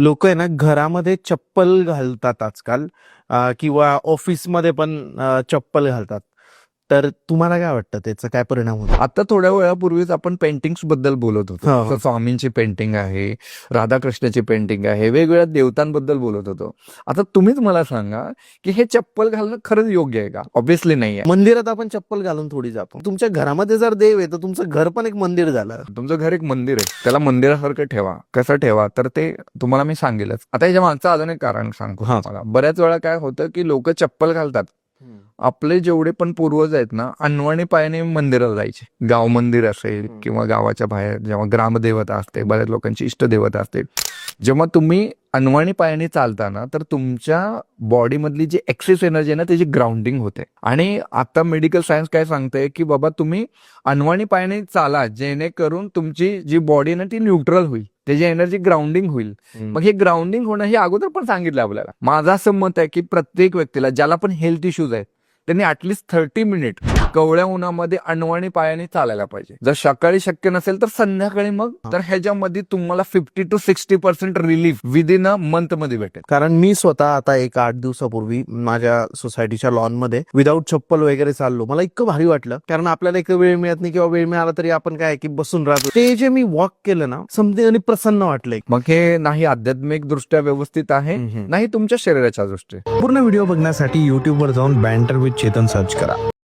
लोक आहे ना घरामध्ये चप्पल घालतात आजकाल किंवा ऑफिसमध्ये पण चप्पल घालतात. तर तुम्हाला काय वाटतं त्याचा काय परिणाम होतो? आता थोड्या वेळापूर्वीच आपण पेंटिंग्स बद्दल बोलत होतो. हो. तर स्वामींची पेंटिंग आहे, राधाकृष्णाची पेंटिंग आहे, वेगवेगळ्या देवतांबद्दल बोलत होतो. आता तुम्हीच मला सांगा की हे चप्पल घालणं खरंच योग्य आहे का? ऑब्व्हियसली नाही आहे. मंदिरात आपण चप्पल घालून थोडी जातो. तुमच्या घरामध्ये जर देव आहे तर तुमचं घर पण एक मंदिर झालं. तुमचं घर एक मंदिर आहे, त्याला मंदिरासारखं ठेवा. कसं ठेवा तर ते तुम्हाला मी सांगेलच. आता याच्या मागचं अजून एक कारण सांगतो हा. मला. बऱ्याच वेळा काय होतं की लोक चप्पल घालतात. आपले जेवढे पण पूर्वज आहेत ना, अनवाणी पायाने मंदिराला जायचे. गाव मंदिर असेल किंवा गावाच्या बाहेर जेव्हा ग्रामदेवता असते, बऱ्याच लोकांची इष्टदेवता असते, जेव्हा तुम्ही अनवाणी पायाने चालता ना, तर तुमच्या बॉडीमधली जी एक्सेस एनर्जी आहे ना, त्याची ग्राउंडिंग होते. आणि आता मेडिकल सायन्स काय सांगतंय की बाबा तुम्ही अनवाणी पायाने चाला, जेणेकरून तुमची जी बॉडी ना ती न्यूट्रल होईल, त्याची एनर्जी ग्राउंडिंग होईल. मग हे ग्राउंडिंग होणं हे अगोदर पण सांगितलं आपल्याला. माझं असं मत आहे की प्रत्येक व्यक्तीला ज्याला पण हेल्थ इश्यूज आहेत त्यांनी ऍटलिस्ट 30 मिनिट कवळ्या उन्हामध्ये अनवाणी पायाने चालायला पाहिजे. जर सकाळी शक्य नसेल तर संध्याकाळी मग तर ह्याच्यामध्ये तुम्हाला 50 to 60% relief within a month मध्ये भेटेल. कारण मी स्वतः आता एक 8 दिवसापूर्वी माझ्या सोसायटीच्या लॉन मध्ये विदाऊट चप्पल वगैरे चाललो. मला इतकं भारी वाटलं, कारण आपल्याला एक वेळ मिळत नाही किंवा वेळ मिळाला तरी आपण काय की बसून राहतो. ते जे मी वॉक केलं ना, समथिंग आणि प्रसन्न वाटलं. मग हे नाही आध्यात्मिक दृष्ट्या व्यवस्थित आहे, नाही तुमच्या शरीराच्या दृष्टी. पूर्ण व्हिडिओ बघण्यासाठी YouTube वर जाऊन बँटर विथ चेतन सर्च करा.